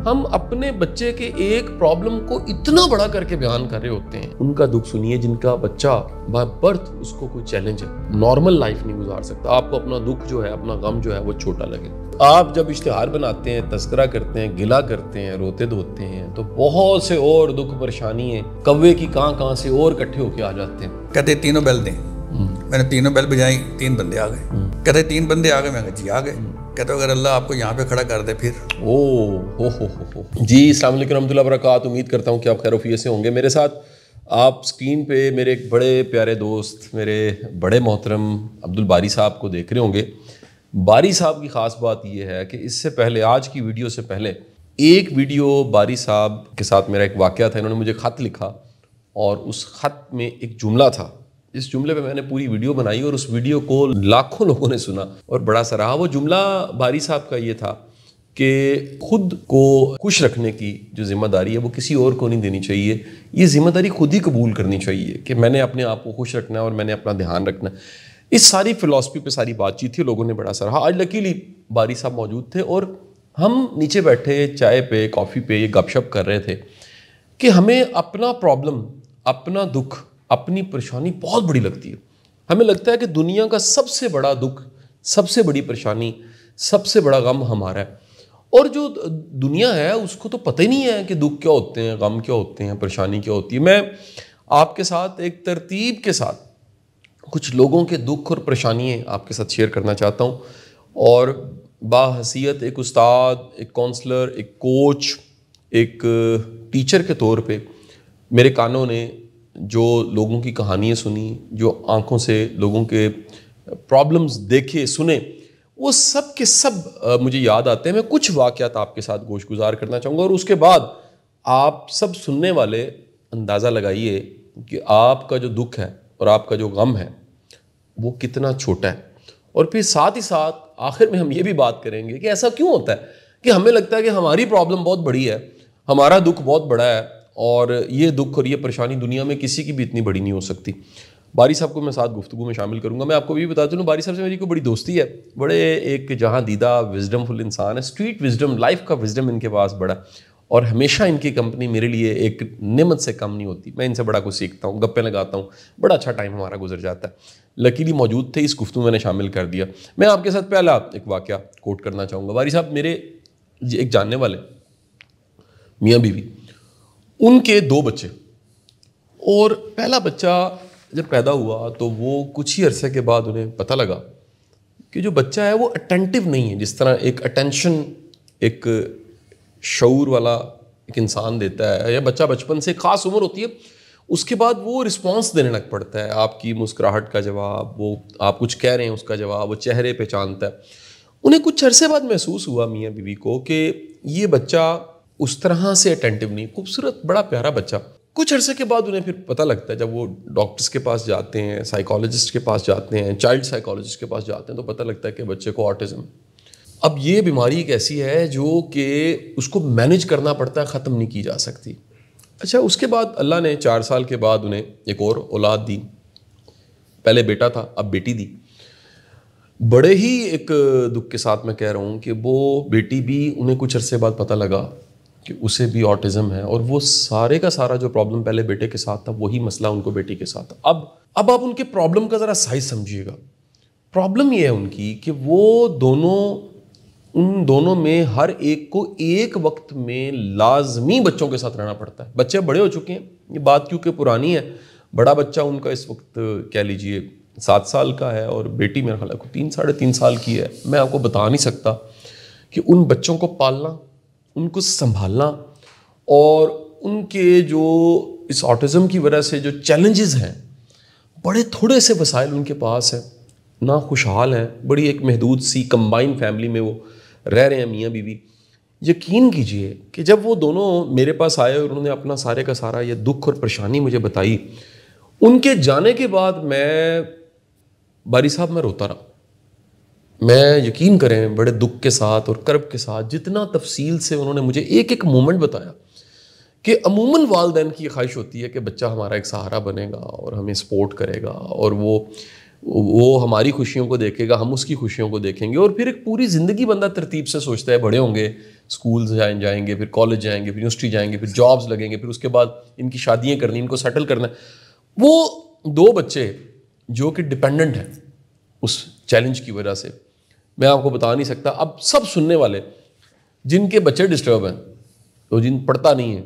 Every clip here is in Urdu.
ہم اپنے بچے کے ایک پرابلم کو اتنا بڑا کر کے بیان کر رہے ہوتے ہیں. ان کا دکھ سنیے جن کا بچہ بائی برتھ اس کو کوئی چیلنج ہے, نارمل لائف نہیں گزار سکتا. آپ کو اپنا دکھ جو ہے, اپنا غم جو ہے وہ چھوٹا لگے. آپ جب اشتہار بناتے ہیں, تذکرہ کرتے ہیں, گلہ کرتے ہیں, روتے دھوتے ہیں, تو بہت سے اور دکھ پریشانی ہیں کوے کی کہاں سے اور اکٹھے ہو کے آ جاتے ہیں. کہتے تینوں بیل دیں, میں نے تینوں بیل بجائی, 3 بندے آ گئے. کہتے 3 بندے آ گئے, میں کہا جی آ گئے. کہتے اگر اللہ آپ کو یہاں پہ کھڑا کر دے پھر. جی السلام علیکم رحمۃ اللہ وبرکاتہ. امید کرتا ہوں کہ آپ خیر وفیت سے ہوں گے. میرے ساتھ آپ اسکرین پہ میرے ایک بڑے پیارے دوست, میرے بڑے محترم عبد الباری صاحب کو دیکھ رہے ہوں گے. باری صاحب کی خاص بات یہ ہے کہ اس سے پہلے, آج کی ویڈیو سے پہلے ایک ویڈیو باری صاحب کے ساتھ میرا ایک واقعہ تھا. انہوں نے مجھے خط لکھا اور اس خط میں ایک جملہ تھا. اس جملے پہ میں نے پوری ویڈیو بنائی اور اس ویڈیو کو لاکھوں لوگوں نے سنا اور بڑا سراہا. وہ جملہ باری صاحب کا یہ تھا کہ خود کو خوش رکھنے کی جو ذمہ داری ہے وہ کسی اور کو نہیں دینی چاہیے. یہ ذمہ داری خود ہی قبول کرنی چاہیے کہ میں نے اپنے آپ کو خوش رکھنا ہے اور میں نے اپنا دھیان رکھنا ہے. اس ساری فلسفی پہ ساری بات چیت تھی, لوگوں نے بڑا سراہا. آج لکیلی باری صاحب موجود تھے اور ہم نیچے بیٹھے چائے پہ, کافی پہ یہ گپ شپ کر رہے تھے کہ ہمیں اپنا پرابلم, اپنا دکھ, اپنی پریشانی بہت بڑی لگتی ہے. ہمیں لگتا ہے کہ دنیا کا سب سے بڑا دکھ, سب سے بڑی پریشانی, سب سے بڑا غم ہمارا ہے. اور جو دنیا ہے اس کو تو پتہ ہی نہیں ہے کہ دکھ کیا ہوتے ہیں, غم کیا ہوتے ہیں, پریشانی کیا ہوتی ہے. میں آپ کے ساتھ ایک ترتیب کے ساتھ کچھ لوگوں کے دکھ اور پریشانیاں آپ کے ساتھ شیئر کرنا چاہتا ہوں. اور باحیثیت ایک استاد, ایک کونسلر, ایک کوچ, ایک ٹیچر کے طور پہ میرے کانوں نے جو لوگوں کی کہانیاں سنی, جو آنکھوں سے لوگوں کے پرابلمز دیکھے سنے, وہ سب کے سب مجھے یاد آتے ہیں. میں کچھ واقعات آپ کے ساتھ گوش گزار کرنا چاہوں گا اور اس کے بعد آپ سب سننے والے اندازہ لگائیے کہ آپ کا جو دکھ ہے اور آپ کا جو غم ہے وہ کتنا چھوٹا ہے. اور پھر ساتھ ہی ساتھ آخر میں ہم یہ بھی بات کریں گے کہ ایسا کیوں ہوتا ہے کہ ہمیں لگتا ہے کہ ہماری پرابلم بہت بڑی ہے, ہمارا دکھ بہت بڑا ہے اور یہ دکھ اور یہ پریشانی دنیا میں کسی کی بھی اتنی بڑی نہیں ہو سکتی. باری صاحب کو میں ساتھ گفتگو میں شامل کروں گا. میں آپ کو بھی بتا دوں, باری صاحب سے میری کوئی بڑی دوستی ہے, بڑے ایک جہاں دیدہ وزڈم فل انسان ہے. اسٹریٹ وزڈم, لائف کا وزڈم ان کے پاس بڑا, اور ہمیشہ ان کی کمپنی میرے لیے ایک نعمت سے کم نہیں ہوتی. میں ان سے بڑا کچھ سیکھتا ہوں, گپیں لگاتا ہوں, بڑا اچھا ٹائم ہمارا گزر جاتا ہے. لکیلی موجود تھے, اس گفتگو میں نے شامل کر دیا. میں آپ کے ساتھ پہلا ایک واقعہ کوٹ کرنا چاہوں گا. باری صاحب میرے ایک جاننے والے میاں بیوی, ان کے 2 بچے, اور پہلا بچہ جب پیدا ہوا تو وہ کچھ ہی عرصے کے بعد انہیں پتہ لگا کہ جو بچہ ہے وہ اٹینٹیو نہیں ہے. جس طرح ایک اٹینشن ایک شعور والا ایک انسان دیتا ہے, یا بچہ بچپن سے خاص عمر ہوتی ہے, اس کے بعد وہ رسپانس دینے لگ پڑتا ہے. آپ کی مسکراہٹ کا جواب, وہ آپ کچھ کہہ رہے ہیں اس کا جواب وہ چہرے پہ پہچانتا ہے. انہیں کچھ عرصے بعد محسوس ہوا میاں بیوی کو کہ یہ بچہ اس طرح سے اٹینٹیو نہیں. خوبصورت بڑا پیارا بچہ. کچھ عرصے کے بعد انہیں پھر پتہ لگتا ہے, جب وہ ڈاکٹرز کے پاس جاتے ہیں, سائیکالوجسٹ کے پاس جاتے ہیں, چائلڈ سائیکالوجسٹ کے پاس جاتے ہیں, تو پتہ لگتا ہے کہ بچے کو آٹزم. اب یہ بیماری ایک ایسی ہے جو کہ اس کو مینیج کرنا پڑتا ہے, ختم نہیں کی جا سکتی. اچھا, اس کے بعد اللہ نے 4 سال کے بعد انہیں ایک اور اولاد دی. پہلے بیٹا تھا, اب بیٹی دی. بڑے ہی ایک دکھ کے ساتھ میں کہہ رہا ہوں کہ وہ بیٹی بھی انہیں کچھ عرصے بعد پتہ لگا کہ اسے بھی آٹزم ہے, اور وہ سارے کا سارا جو پرابلم پہلے بیٹے کے ساتھ تھا وہی مسئلہ ان کو بیٹی کے ساتھ تھا. اب آپ ان کے پرابلم کا ذرا سائز سمجھیے گا. پرابلم یہ ہے ان کی کہ ان دونوں میں ہر ایک کو ایک وقت میں لازمی بچوں کے ساتھ رہنا پڑتا ہے. بچے بڑے ہو چکے ہیں, یہ بات کیونکہ پرانی ہے. بڑا بچہ ان کا اس وقت کہہ لیجئے 7 سال کا ہے, اور بیٹی میرا خیال ہے 3 ساڑھے 3 سال کی ہے. میں آپ کو بتا نہیں سکتا کہ ان بچوں کو پالنا, ان کو سنبھالنا, اور ان کے جو اس آٹزم کی وجہ سے جو چیلنجز ہیں, بڑے تھوڑے سے وسائل ان کے پاس ہیں, نہ خوشحال ہیں, بڑی ایک محدود سی کمبائن فیملی میں وہ رہ رہے ہیں میاں بیوی. یقین کیجئے کہ جب وہ دونوں میرے پاس آئے اور انہوں نے اپنا سارے کا سارا یہ دکھ اور پریشانی مجھے بتائی, ان کے جانے کے بعد میں باری صاحب میں روتا رہا. میں یقین کریں بڑے دکھ کے ساتھ اور کرب کے ساتھ, جتنا تفصیل سے انہوں نے مجھے ایک ایک مومنٹ بتایا کہ عموماً والدین کی یہ خواہش ہوتی ہے کہ بچہ ہمارا ایک سہارا بنے گا اور ہمیں سپورٹ کرے گا, اور وہ وہ ہماری خوشیوں کو دیکھے گا, ہم اس کی خوشیوں کو دیکھیں گے, اور پھر ایک پوری زندگی بندہ ترتیب سے سوچتا ہے, بڑے ہوں گے, اسکولز جائیں گے, پھر کالج جائیں گے, پھر یونیورسٹی جائیں گے, پھر جابز لگیں گے, پھر اس کے بعد ان کی شادیاں کرنی, ان کو سیٹل کرنا ہے. وہ 2 بچے جو کہ ڈپینڈنٹ ہیں اس چیلنج کی وجہ سے, میں آپ کو بتا نہیں سکتا. اب سب سننے والے جن کے بچے ڈسٹرب ہیں, تو جن پڑھتا نہیں ہے,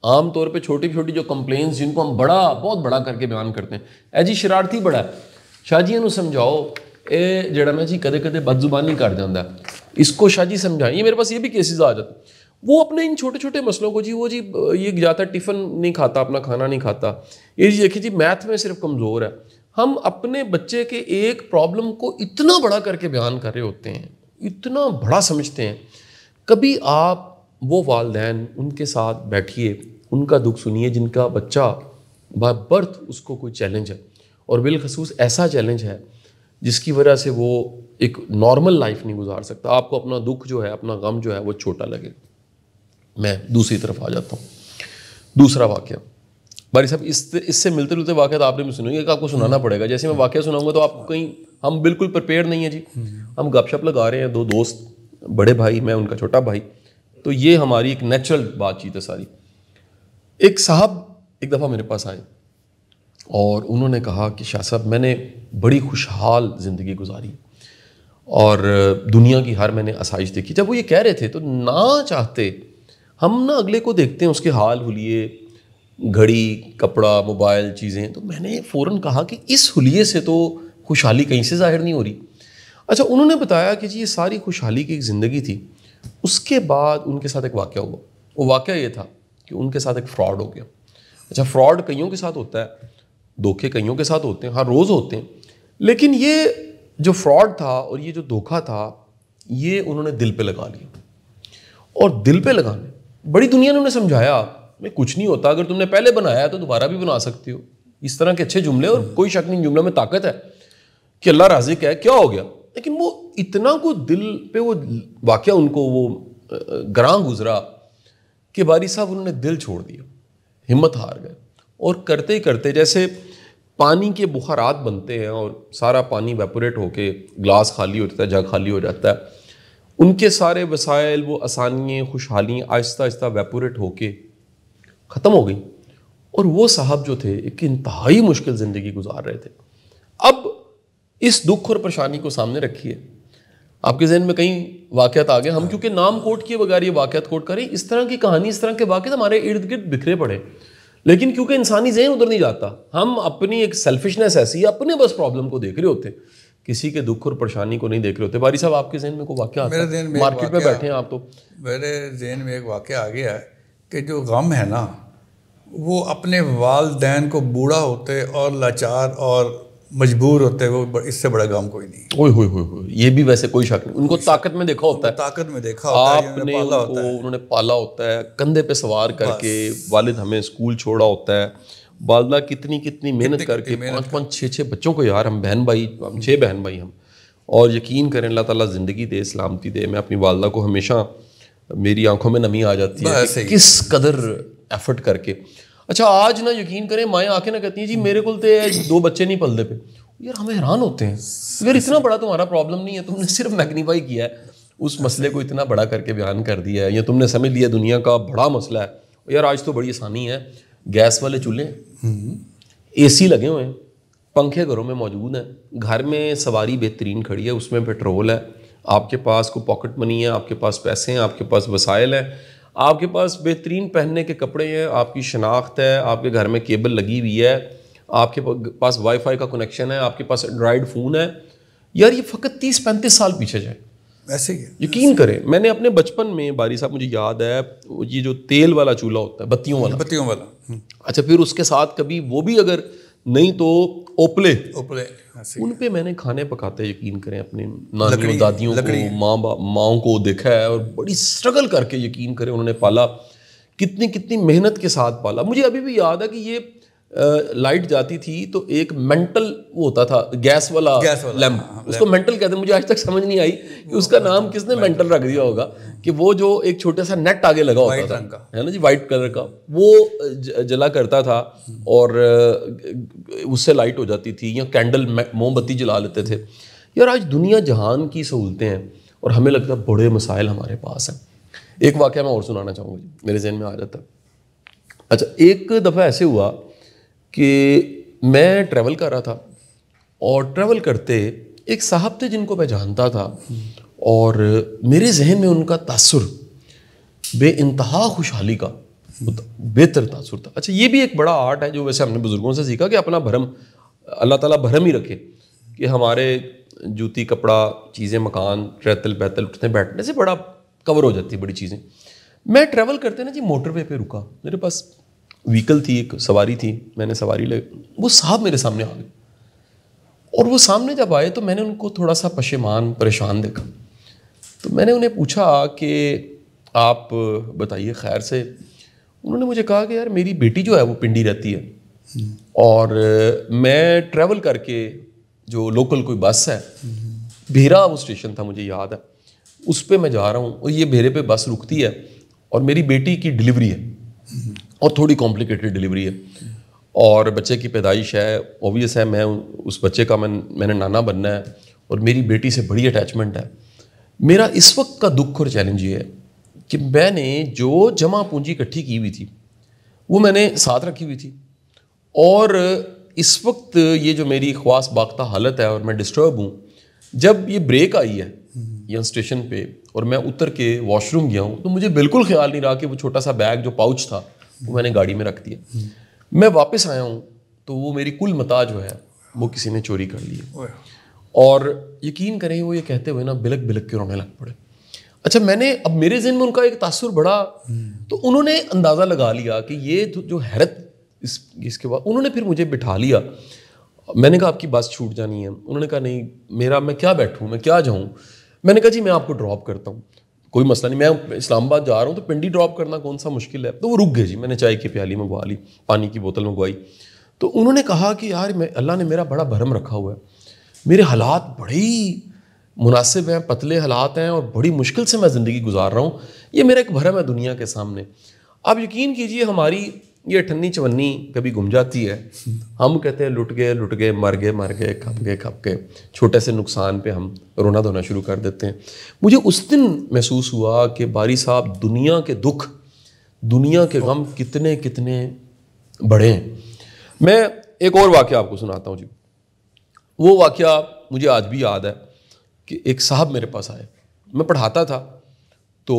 عام طور پہ چھوٹی چھوٹی جو کمپلینس جن کو ہم بہت بڑا کر کے بیان کرتے ہیں, اے جی شرارتی بڑا ہے, شاہ جی انہوں سمجھاؤ, اے جڑا نا جی کدے کدے بد زبانی کر جاتا ہے, اس کو شاہ جی سمجھائیں. یہ میرے پاس یہ بھی کیسز آ جاتے ہیں. وہ اپنے ان چھوٹے چھوٹے مسئلوں کو, وہ یہ جاتا ہے ٹفن نہیں کھاتا, اپنا کھانا نہیں کھاتا, یہ جی دیکھیے جی میتھ میں صرف کمزور ہے. ہم اپنے بچے کے ایک پرابلم کو اتنا بڑا کر کے بیان کر رہے ہوتے ہیں, اتنا بڑا سمجھتے ہیں. کبھی آپ وہ والدین ان کے ساتھ بیٹھیے, ان کا دکھ سنیے جن کا بچہ بائی برتھ اس کو کوئی چیلنج ہے, اور بالخصوص ایسا چیلنج ہے جس کی وجہ سے وہ ایک نارمل لائف نہیں گزار سکتا. آپ کو اپنا دکھ جو ہے, اپنا غم جو ہے وہ چھوٹا لگے. میں دوسری طرف آ جاتا ہوں. دوسرا واقعہ باری صاحب, اس سے ملتے جلتے واقعات آپ نے بھی سنے, کہ آپ کو سنانا پڑے گا. جیسے میں واقعہ سناؤں گا تو آپ کہیں, ہم بالکل پریپیئر نہیں ہیں جی, ہم گپ شپ لگا رہے ہیں, 2 دوست, بڑے بھائی, میں ان کا چھوٹا بھائی, تو یہ ہماری ایک نیچرل بات چیت ہے ساری. ایک صاحب ایک دفعہ میرے پاس آئے اور انہوں نے کہا کہ شاہ صاحب میں نے بڑی خوشحال زندگی گزاری اور دنیا کی ہر میں نے آسائش دیکھی. جب وہ یہ کہہ رہے تھے تو نہ چاہتے ہم نا اگلے کو دیکھتے ہیں, اس کے حال حلیے, گھڑی, کپڑا, موبائل, چیزیں, تو میں نے فوراً کہا کہ اس حلیے سے تو خوشحالی کہیں سے ظاہر نہیں ہو رہی. اچھا, انہوں نے بتایا کہ جی یہ ساری خوشحالی کی ایک زندگی تھی. اس کے بعد ان کے ساتھ ایک واقعہ ہوا. وہ واقعہ یہ تھا کہ ان کے ساتھ ایک فراڈ ہو گیا. اچھا, فراڈ کئیوں کے ساتھ ہوتا ہے, دھوکے کئیوں کے ساتھ ہوتے ہیں, ہر روز ہوتے ہیں, لیکن یہ جو فراڈ تھا اور یہ جو دھوکہ تھا, یہ انہوں نے دل پہ لگا لیا. اور دل پہ لگانے, بڑی دنیا نے انہیں سمجھایا میں کچھ نہیں ہوتا, اگر تم نے پہلے بنایا ہے تو دوبارہ بھی بنا سکتے ہو, اس طرح کے اچھے جملے, اور کوئی شک نہیں جملوں میں طاقت ہے کہ اللہ رازق ہے, کیا ہو گیا. لیکن وہ اتنا کو دل پہ وہ واقعہ ان کو وہ گراں گزرا کہ باری صاحب انہوں نے دل چھوڑ دیا, ہمت ہار گئے. اور کرتے ہی کرتے, جیسے پانی کے بخارات بنتے ہیں اور سارا پانی ویپوریٹ ہو کے گلاس خالی ہو جاتا ہے, جگ خالی ہو جاتا ہے, ان کے سارے وسائل, وہ آسانیاں, خوشحالیاں آہستہ آہستہ ویپوریٹ ہو کے ختم ہو گئی. اور وہ صاحب جو تھے ایک انتہائی مشکل زندگی گزار رہے تھے. اب اس دکھ اور پریشانی کو سامنے رکھیے, آپ کے ذہن میں کئی واقعات آ گئے. ہم کیونکہ نام کوٹ کیے بغیر یہ واقعات کوٹ کریں, اس طرح کی کہانی, اس طرح کے واقعات ہمارے ارد گرد بکھرے پڑے, لیکن کیونکہ انسانی ذہن ادھر نہیں جاتا, ہم اپنی ایک سیلفشنس ایسی ہے, اپنے بس پرابلم کو دیکھ رہے ہوتے ہیں, کسی کے دکھ اور پریشانی کو نہیں دیکھ رہے ہوتے. باری صاحب آپ کے ذہن میں کوئی واقعہ آتا ہے؟ مارکیٹ میں بیٹھے ہیں آپ, تو میرے ذہن میں ایک واقعہ آ گیا ہے کہ جو غم ہے نا, وہ اپنے والدین کو بوڑھا ہوتے اور لاچار اور مجبور ہوتے, وہ اس سے بڑا غم کوئی نہیں. اوئے ہوئے ہوئے, یہ بھی ویسے کوئی شک نہیں, ان کو طاقت میں دیکھا ہوتا ہے, طاقت میں دیکھا ہوتا ہے, آپ نے انہوں نے پالا ہوتا ہے, کندھے پہ سوار کر کے, والد ہمیں اسکول چھوڑا ہوتا ہے, والدہ کتنی محنت کر کے 5 6 بچوں کو, یار ہم بہن بھائی, ہم 6 بہن بھائی ہم, اور یقین کریں اللہ تعالیٰ زندگی دے, سلامتی دے. میں اپنی والدہ کو ہمیشہ, میری آنکھوں میں نمی آ جاتی ہے کہ کس قدر ایفرٹ کر کے. اچھا, آج نہ یقین کریں مائیں آ کے نہ کہتی ہیں جی میرے کو 2 بچے نہیں پلدے پہ, یار ہمیں حیران ہوتے ہیں, یار اتنا بڑا تمہارا پرابلم نہیں ہے, تم نے صرف میگنیفائی کیا ہے, اس مسئلے کو اتنا بڑا کر کے بیان کر دیا ہے, یا تم نے سمجھ لیا دنیا کا بڑا مسئلہ ہے. یار آج تو بڑی آسانی ہے, گیس والے چولہے, اے سی لگے ہوئے ہیں, پنکھے گھروں میں موجود ہیں, گھر میں سواری بہترین کھڑی ہے, اس میں پیٹرول ہے, آپ کے پاس کوئی پاکٹ منی ہے, آپ کے پاس پیسے ہیں, آپ کے پاس وسائل ہیں, آپ کے پاس بہترین پہننے کے کپڑے ہیں, آپ کی شناخت ہے, آپ کے گھر میں کیبل لگی ہوئی ہے, آپ کے پاس وائی فائی کا کنیکشن ہے, آپ کے پاس اینڈرائڈ فون ہے. یار یہ فقط 30-35 سال پیچھے جائے, ایسے ہی یقین کریں. میں نے اپنے بچپن میں, باری صاحب مجھے یاد ہے, یہ جو تیل والا چولہا ہوتا ہے, بتیوں والا, اچھا پھر اس کے ساتھ کبھی وہ بھی اگر نہیں تو اوپلے, ان پہ میں نے کھانے پکاتے, یقین کریں, اپنے نانیوں دادیوں کو, ماؤں کو دیکھا ہے, اور بڑی اسٹرگل کر کے, یقین کریں, انہوں نے پالا, کتنی محنت کے ساتھ پالا. مجھے ابھی بھی یاد ہے کہ یہ لائٹ جاتی تھی تو ایک مینٹل وہ ہوتا تھا گیس والا لیمپ, اس کو مینٹل کہتے ہیں. مجھے آج تک سمجھ نہیں آئی کہ اس کا نام کس نے مینٹل رکھ دیا ہوگا, کہ وہ جو ایک چھوٹا سا نیٹ آگے لگا ہوتا تھا ہے نا جی, وائٹ کلر کا, وہ جلا کرتا تھا اور اس سے لائٹ ہو جاتی تھی, یا کینڈل موم بتی جلا لیتے تھے. یار آج دنیا جہان کی سہولتیں ہیں اور ہمیں لگتا ہے بڑے مسائل ہمارے پاس ہیں. ایک واقعہ میں اور سنانا چاہوں گا جی, میرے ذہن میں آ جاتا ہے. اچھا, ایک دفعہ ایسے ہوا کہ میں ٹریول کر رہا تھا, اور ٹریول کرتے ایک صاحب تھے جن کو میں جانتا تھا, اور میرے ذہن میں ان کا تاثر بے انتہا خوشحالی کا بہتر تاثر تھا. اچھا, یہ بھی ایک بڑا آرٹ ہے جو ویسے ہم نے بزرگوں سے سیکھا کہ اپنا بھرم اللہ تعالیٰ بھرم ہی رکھے, کہ ہمارے جوتی کپڑا چیزیں مکان رہتل بیتل اٹھنے بیٹھنے سے بڑا کور ہو جاتی ہے بڑی چیزیں. میں ٹریول کرتے نا جی موٹر وے پہ رکا, میرے پاس وہیکل تھی, ایک سواری تھی, میں نے سواری لے, وہ صاحب میرے سامنے آ گئے, اور وہ سامنے جب آئے تو میں نے ان کو تھوڑا سا پشیمان پریشان دیکھا. تو میں نے انہیں پوچھا کہ آپ بتائیے خیر سے. انہوں نے مجھے کہا کہ یار میری بیٹی جو ہے وہ پنڈی رہتی ہے, اور میں ٹریول کر کے جو لوکل کوئی بس ہے, بھیرا وہ اسٹیشن تھا مجھے یاد ہے, اس پہ میں جا رہا ہوں, اور یہ بھیرے پہ بس رکتی ہے, اور میری بیٹی کی ڈلیوری ہے, اور تھوڑی کمپلیکیٹڈ ڈلیوری ہے, اور بچے کی پیدائش ہے, اوبویس ہے میں اس بچے کا میں نے نانا بننا ہے, اور میری بیٹی سے بڑی اٹیچمنٹ ہے. میرا اس وقت کا دکھ اور چیلنج یہ ہے کہ میں نے جو جمع پونجی اکٹھی کی ہوئی تھی وہ میں نے ساتھ رکھی ہوئی تھی, اور اس وقت یہ جو میری خواص باختہ حالت ہے اور میں ڈسٹرب ہوں, جب یہ بریک آئی ہے یہاں اسٹیشن پہ اور میں اتر کے واش روم گیا ہوں, تو مجھے بالکل خیال نہیں رہا کہ وہ چھوٹا سا بیگ جو پاؤچ تھا وہ میں نے گاڑی میں رکھ دیا. میں واپس آیا ہوں تو وہ میری کل متاع جو ہے وہ کسی نے چوری کر لی, اور یقین کریں وہ یہ کہتے ہوئے نا بلک بلک کے رونے لگ پڑے. اچھا, میں نے اب میرے ذہن میں ان کا ایک تاثر بڑا, تو انہوں نے اندازہ لگا لیا کہ یہ جو حیرت اس کے بعد انہوں نے پھر مجھے بٹھا لیا. میں نے کہا آپ کی بس چھوٹ جانی ہے. انہوں نے کہا نہیں میں کیا بیٹھوں, میں کیا جاؤں. میں نے کہا جی میں آپ کو ڈراپ کرتا ہوں, کوئی مسئلہ نہیں, میں اسلام آباد جا رہا ہوں تو پنڈی ڈراپ کرنا کون سا مشکل ہے. تو وہ رک گئے جی, میں نے چائے کی پیالی منگوا لی, پانی کی بوتل منگوائی. تو انہوں نے کہا کہ یار اللہ نے میرا بڑا بھرم رکھا ہوا ہے, میرے حالات بڑے ہی مناسب ہیں, پتلے حالات ہیں, اور بڑی مشکل سے میں زندگی گزار رہا ہوں, یہ میرا ایک بھرم ہے دنیا کے سامنے. آپ یقین کیجئے ہماری یہ اٹھنی چونی کبھی گم جاتی ہے, ہم کہتے ہیں لٹ گئے مر گئے کھپ گئے, چھوٹے سے نقصان پہ ہم رونا دھونا شروع کر دیتے ہیں. مجھے اس دن محسوس ہوا کہ باری صاحب دنیا کے دکھ, دنیا کے غم کتنے کتنے بڑے ہیں. میں ایک اور واقعہ آپ کو سناتا ہوں جی. وہ واقعہ مجھے آج بھی یاد ہے کہ ایک صاحب میرے پاس آئے, میں پڑھاتا تھا, تو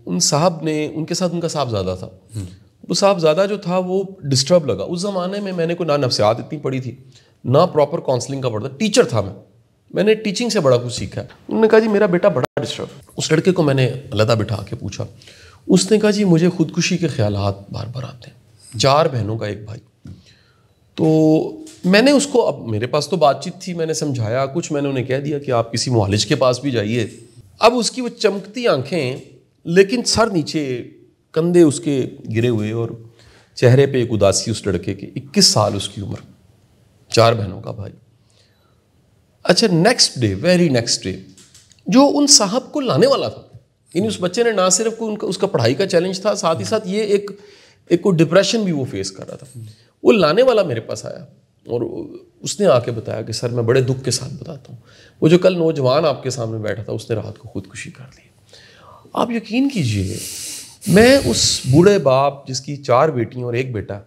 ان کے ساتھ ان کا صاحبزادہ تھا. وہ صاحبزادہ جو تھا وہ ڈسٹرب لگا. اس زمانے میں نے کوئی نہ نفسیات اتنی پڑھی تھی, نہ پراپر کاؤنسلنگ کا پڑھا, ٹیچر تھا میں نے ٹیچنگ سے بڑا کچھ سیکھا ہے. انہوں نے کہا جی میرا بیٹا بڑا ڈسٹرب. اس لڑکے کو میں نے علیحدہ بٹھا کے پوچھا. اس نے کہا جی مجھے خودکشی کے خیالات بار بار آتے ہیں, 4 بہنوں کا ایک بھائی. تو میں نے اس کو, اب میرے پاس تو بات چیت تھی, میں نے سمجھایا کچھ, میں نے انہیں کہہ دیا کہ آپ کسی معالج کے پاس بھی جائیے. اب اس کی وہ چمکتی آنکھیں, لیکن سر نیچے, کندھے اس کے گرے ہوئے, اور چہرے پہ ایک اداسی اس لڑکے کے. 21 سال اس کی عمر, 4 بہنوں کا بھائی. اچھا, ویری نیکسٹ ڈے جو ان صاحب کو لانے والا تھا, یعنی اس بچے نے نہ صرف اس کا پڑھائی کا چیلنج تھا, ساتھ ہی ساتھ یہ ایک کوئی ڈپریشن بھی وہ فیس کر رہا تھا. وہ لانے والا میرے پاس آیا, اور اس نے آ کے بتایا کہ سر میں بڑے دکھ کے ساتھ بتاتا ہوں, وہ جو کل نوجوان آپ کے سامنے بیٹھا تھا اس نے رات کو خودکشی کر لی. آپ یقین کیجئے میں اس بوڑھے باپ جس کی 4 بیٹیاں اور 1 بیٹا,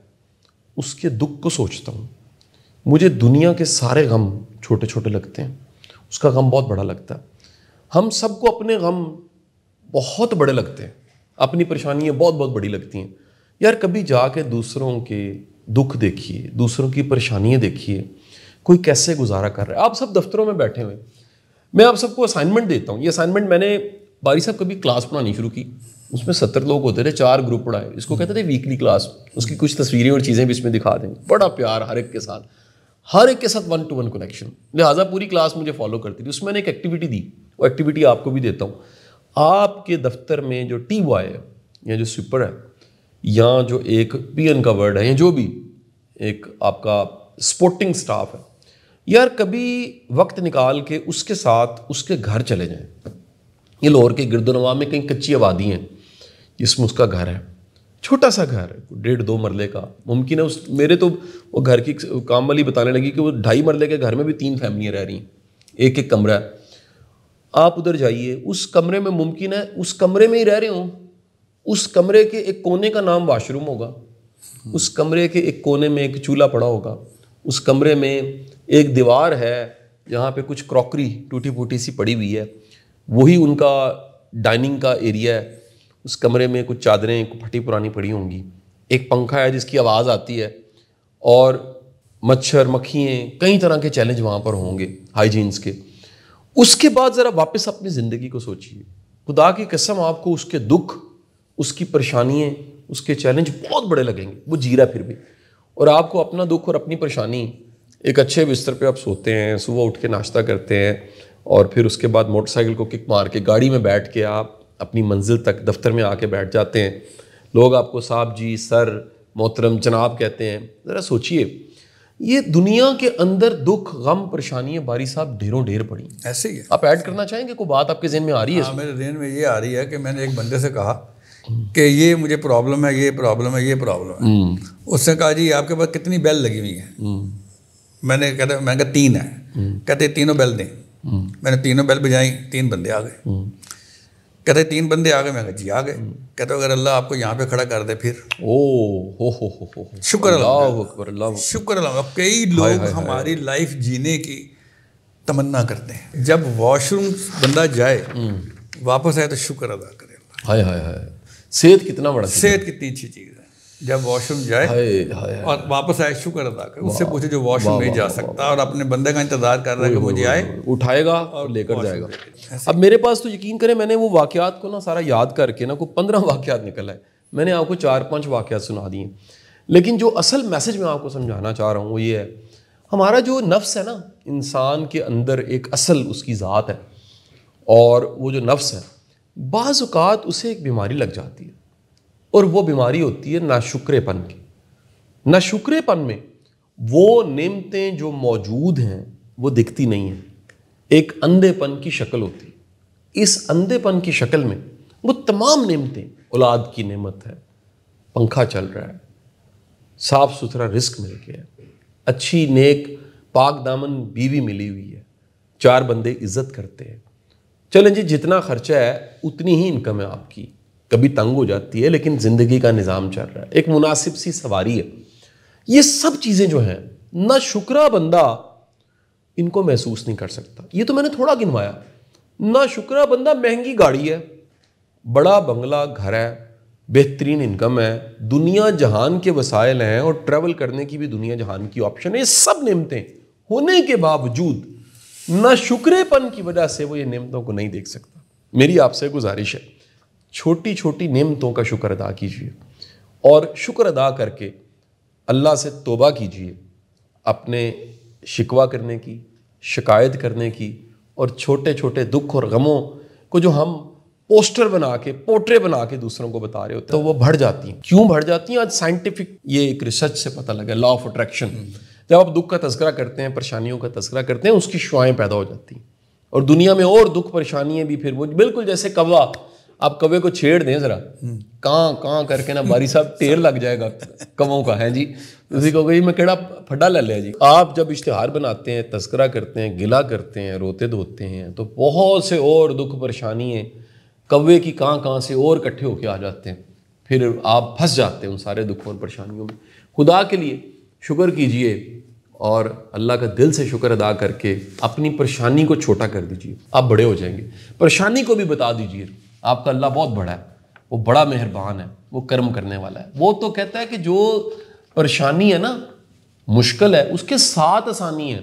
اس کے دکھ کو سوچتا ہوں, مجھے دنیا کے سارے غم چھوٹے چھوٹے لگتے ہیں, اس کا غم بہت بڑا لگتا ہے. ہم سب کو اپنے غم بہت بڑے لگتے ہیں, اپنی پریشانیاں بہت بہت بڑی لگتی ہیں. یار کبھی جا کے دوسروں کے دکھ دیکھیے, دوسروں کی پریشانیاں دیکھیے, کوئی کیسے گزارا کر رہا ہے. آپ سب دفتروں میں بیٹھے ہوئے, میں آپ سب کو اسائنمنٹ دیتا ہوں. یہ اسائنمنٹ میں نے باری صاحب کبھی کلاس پڑھانی شروع کی, اس میں 70 لوگ ہوتے تھے, 4 گروپ پڑھائے, اس کو کہتے تھے ویکلی کلاس. اس کی کچھ تصویریں اور چیزیں بھی اس میں دکھا دیں, بڑا پیار ہر ایک کے ساتھ 1 to 1 کنیکشن. لہٰذا پوری کلاس مجھے فالو کرتی تھی. اس میں نے ایک ایکٹیویٹی دی, وہ ایکٹیویٹی آپ کو بھی دیتا ہوں. آپ کے دفتر میں جو ٹی بوائے ہے یا جو سوپر ہے یا جو ایک پی این کا ورڈ ہے یا جو بھی ایک آپ کا سپورٹنگ سٹاف ہے, یار کبھی وقت نکال کے اس کے ساتھ اس کے گھر چلے جائیں. یہ لاہور کے گرد و نواح میں کہیں کچی آبادی ہیں جس میں اس کا گھر ہے, چھوٹا سا گھر ہے 1.5-2 مرلے کا. ممکن ہے میرے تو وہ گھر کی کام والی بتانے لگی کہ وہ 2.5 مرلے کے گھر میں بھی 3 فیملیاں رہ رہی ہیں, ایک کمرہ ہے. آپ ادھر جائیے, اس کمرے میں ممکن ہے اس کمرے میں ہی رہ رہے ہوں, اس کمرے کے ایک کونے کا نام واش روم ہوگا, اس کمرے کے ایک کونے میں ایک چولہا پڑا ہوگا, اس کمرے میں ایک دیوار ہے جہاں پہ کچھ کراکری ٹوٹی پھوٹی سی پڑی ہوئی ہے, وہی ان کا ڈائننگ کا ایریا ہے. اس کمرے میں کچھ چادریں پھٹی پرانی پڑی ہوں گی, ایک پنکھا ہے جس کی آواز آتی ہے, اور مچھر مکھیاں کئی طرح کے چیلنج وہاں پر ہوں گے ہائیجینس کے. اس کے بعد ذرا واپس اپنی زندگی کو سوچیے, خدا کی قسم آپ کو اس کے دکھ, اس کی پریشانیاں, اس کے چیلنج بہت بڑے لگیں گے. وہ جی رہا پھر بھی, اور آپ کو اپنا دکھ اور اپنی پریشانی, ایک اچھے بستر پہ آپ سوتے ہیں, صبح اٹھ کے ناشتہ کرتے ہیں, اور پھر اس کے بعد موٹر سائیکل کو کک مار کے گاڑی میں بیٹھ کے آپ اپنی منزل تک دفتر میں آ کے بیٹھ جاتے ہیں. لوگ آپ کو صاحب جی, سر, محترم, جناب کہتے ہیں. ذرا سوچئے, یہ دنیا کے اندر دکھ غم پریشانیاں باری صاحب ڈھیروں ڈھیر پڑی. ایسے ہی ہے. آپ ایڈ کرنا چاہیں گے کوئی بات آپ کے ذہن میں آ رہی ہے؟ ہاں, میرے ذہن میں یہ آ رہی ہے کہ میں نے ایک بندے سے کہا کہ یہ مجھے پرابلم ہے, یہ پرابلم ہے, یہ پرابلم ہے. اس نے کہا جی آپ کے پاس کتنی بیل لگی ہوئی ہیں؟ میں نے کہا 3 ہیں. کہتے 3 بیل دیں. میں نے 3 بیل بجائیں, 3 بندے آ گئے. کہتے 3 بندے آ گئے. میں کہا جی آ گئے. کہتے اگر اللہ آپ کو یہاں پہ کھڑا کر دے پھر شکر اللہ, شکر اللہ. کئی لوگ ہماری لائف جینے کی تمنا کرتے ہیں, جب واش روم بندہ جائے واپس آئے تو شکر ادا کرے. ہائے ہائے ہائے, صحت کتنا بڑا, صحت کتنی اچھی چیز ہے. جب واش روم جائے اور واپس آئے شکر ادا کرے. اس سے پوچھے جو واش روم نہیں جا سکتا اور اپنے بندے کا انتظار کر رہا ہے کہ مجھے آئے, اٹھائے گا اور لے کر جائے گا. اب میرے پاس تو یقین کریں میں نے وہ واقعات کو نا سارا یاد کر کے نا کوئی 15 واقعات نکلا ہے. میں نے آپ کو 4-5 واقعات سنا دیے, لیکن جو اصل میسج میں آپ کو سمجھانا چاہ رہا ہوں وہ یہ ہے, ہمارا جو نفس ہے نا, انسان کے اندر ایک اصل اس کی ذات ہے, اور وہ جو نفس ہے بعض اوقات اسے ایک بیماری لگ جاتی ہے, اور وہ بیماری ہوتی ہے ناشکرے پن کی. ناشکرے پن میں وہ نعمتیں جو موجود ہیں وہ دکھتی نہیں ہیں, ایک اندھے پن کی شکل ہوتی ہے. اس اندھے پن کی شکل میں وہ تمام نعمتیں, اولاد کی نعمت ہے, پنکھا چل رہا ہے, صاف ستھرا رزق مل گیا ہے, اچھی نیک پاک دامن بیوی ملی ہوئی ہے, 4 بندے عزت کرتے ہیں, چلیں جی جتنا خرچہ ہے اتنی ہی انکم ہے آپ کی, کبھی تنگ ہو جاتی ہے لیکن زندگی کا نظام چل رہا ہے, ایک مناسب سی سواری ہے. یہ سب چیزیں جو ہیں نہ شکرا بندہ ان کو محسوس نہیں کر سکتا. یہ تو میں نے تھوڑا گنوایا. نہ شکرا بندہ مہنگی گاڑی ہے, بڑا بنگلہ گھر ہے, بہترین انکم ہے, دنیا جہان کے وسائل ہیں, اور ٹریول کرنے کی بھی دنیا جہان کی آپشن ہے. یہ سب نعمتیں ہونے کے باوجود نہ شکرے پن کی وجہ سے وہ یہ نعمتوں کو نہیں دیکھ سکتا. میری آپ سے گزارش ہے, چھوٹی چھوٹی نعمتوں کا شکر ادا کیجیے, اور شکر ادا کر کے اللہ سے توبہ کیجیے اپنے شکوہ کرنے کی, شکایت کرنے کی, اور چھوٹے چھوٹے دکھ اور غموں کو جو ہم پوسٹر بنا کے, پورٹرے بنا کے دوسروں کو بتا رہے ہوتے ہیں, تو وہ بڑھ جاتی ہیں. کیوں بڑھ جاتی ہیں؟ آج سائنٹیفک یہ ایک ریسرچ سے پتہ لگا, لا آف اٹریکشن. جب آپ دکھ کا تذکرہ کرتے ہیں, پریشانیوں کا تذکرہ کرتے ہیں, اس کی شعاعیں پیدا ہو جاتی ہیں, اور دنیا میں اور دکھ پریشانیاں بھی پھر وہ بالکل جیسے کوا, آپ کوے کو چھیڑ دیں ذرا, کہاں کہاں کر کے نا باری صاحب ٹیر لگ جائے گا کووں کا, ہے جی, اسی کو گئی میں کیڑا پھڈا لے لیا جی. آپ جب اشتہار بناتے ہیں, تذکرہ کرتے ہیں, گلا کرتے ہیں, روتے دھوتے ہیں, تو بہت سے اور دکھ پریشانی ہیں کوے کی کہاں سے اور اکٹھے ہو کے آ جاتے ہیں. پھر آپ پھنس جاتے ہیں ان سارے دکھوں اور پریشانیوں میں. خدا کے لیے شکر کیجئے, اور اللہ کا دل سے شکر ادا کر کے اپنی پریشانی کو چھوٹا کر دیجئے, آپ بڑے ہو جائیں گے. پریشانی کو بھی بتا دیجئے آپ کا اللہ بہت بڑا ہے, وہ بڑا مہربان ہے, وہ کرم کرنے والا ہے. وہ تو کہتا ہے کہ جو پریشانی ہے نا, مشکل ہے, اس کے ساتھ آسانی ہے.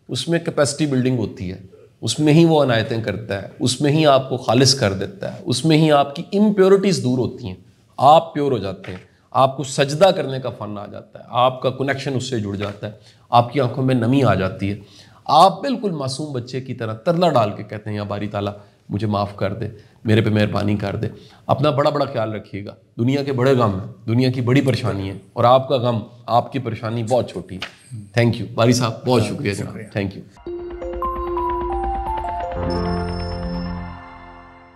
اس میں کیپیسٹی بلڈنگ ہوتی ہے, اس میں ہی وہ عنایتیں کرتا ہے, اس میں ہی آپ کو خالص کر دیتا ہے, اس میں ہی آپ کی امپیورٹیز دور ہوتی ہیں, آپ پیور ہو جاتے ہیں, آپ کو سجدہ کرنے کا فن آ جاتا ہے, آپ کا کنیکشن اس سے جڑ جاتا ہے, آپ کی آنکھوں میں نمی آ جاتی ہے, آپ بالکل معصوم بچے کی طرح ترلا ڈال کے کہتے ہیں یا باری تعالیٰ مجھے معاف کر دے, میرے پہ مہربانی کر دے. اپنا بڑا بڑا خیال رکھیے گا. دنیا کے بڑے غم ہیں, دنیا کی بڑی پریشانی ہے, اور آپ کا غم, آپ کی پریشانی بہت چھوٹی ہے. تھینک یو باری صاحب, بہت شکریہ جناب, تھینک یو.